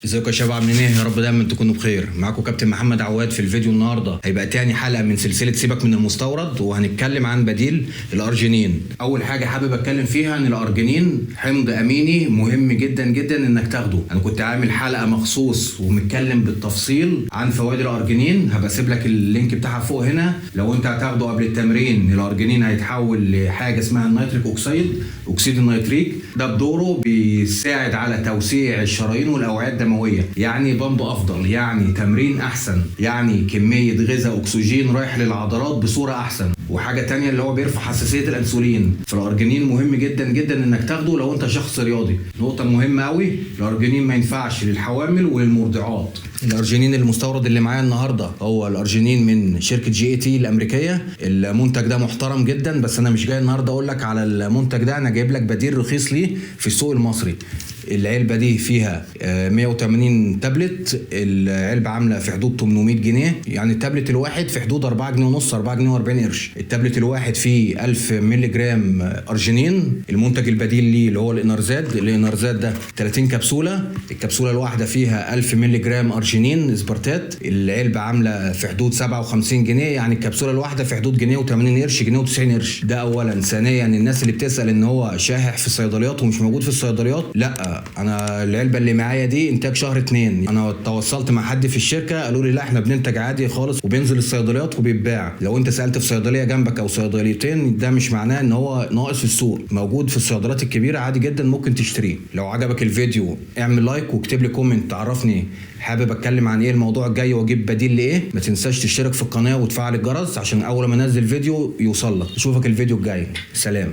ازيكم يا شباب، عاملين ايه؟ يا رب دايما تكونوا بخير. معاكم كابتن محمد عواد. في الفيديو النهارده هيبقى تاني حلقه من سلسله سيبك من المستورد، وهنتكلم عن بديل الارجينين. اول حاجه حابب اتكلم فيها ان الارجينين حمض اميني مهم جدا جدا انك تاخده. انا كنت عامل حلقه مخصوص ومتكلم بالتفصيل عن فوائد الارجينين، هبقى اسيب لك اللينك بتاعها فوق هنا. لو انت هتاخده قبل التمرين، الارجينين هيتحول لحاجه اسمها النيتريك اوكسيد، اكسيد النيتريك. ده بدوره بيساعد على توسيع الشرايين والاوعيه الدمويه، يعني بامب افضل، يعني تمرين احسن، يعني كميه غذاء اكسجين رايح للعضلات بصوره احسن. وحاجه تانية اللي هو بيرفع حساسيه الانسولين. فالارجينين مهم جدا جدا انك تاخده لو انت شخص رياضي. نقطه مهمه قوي، الارجينين ما ينفعش للحوامل وللمرضعات. الارجينين المستورد اللي معايا النهارده هو الارجينين من شركه جي اي تي الامريكيه. المنتج ده محترم جدا، بس انا مش جاي النهارده اقول لك على المنتج ده، انا جايب لك بديل رخيص ليه في السوق المصري. العلبه دي فيها 180 تابلت، العلبه عامله في حدود 800 جنيه، يعني التابلت الواحد في حدود 4 جنيه ونص، 4 جنيه و40 قرش. التابلت الواحد فيه 1000 مللي جرام ارجينين. المنتج البديل ليه اللي هو الانرزاد ده 30 كبسوله، الكبسوله الواحده فيها 1000 مللي جرام ارجينين اسبرتات. العلبه عامله في حدود 57 جنيه، يعني الكبسوله الواحده في حدود جنيه و80 قرش، جنيه و90 قرش. ده اولا. ثانيا، الناس اللي بتسال ان هو شاحح في الصيدليات ومش موجود في الصيدليات، لا، انا العلبه اللي معايا دي انتاج شهر 2. انا تواصلت مع حد في الشركه قالوا لي لا، احنا بننتج عادي خالص وبينزل الصيدليات وبيتباع. لو انت سالت في صيدليه جنبك او صيدليتين، ده مش معناه ان هو ناقص في السوق، موجود في الصيدليات الكبيره عادي جدا، ممكن تشتريه. لو عجبك الفيديو اعمل لايك واكتب لي كومنت تعرفني حابب اتكلم عن ايه الموضوع الجاي واجيب بديل لايه. ما تنساش تشترك في القناه وتفعل الجرس عشان اول ما انزل فيديو يوصل لك. اشوفك الفيديو الجاي، سلام.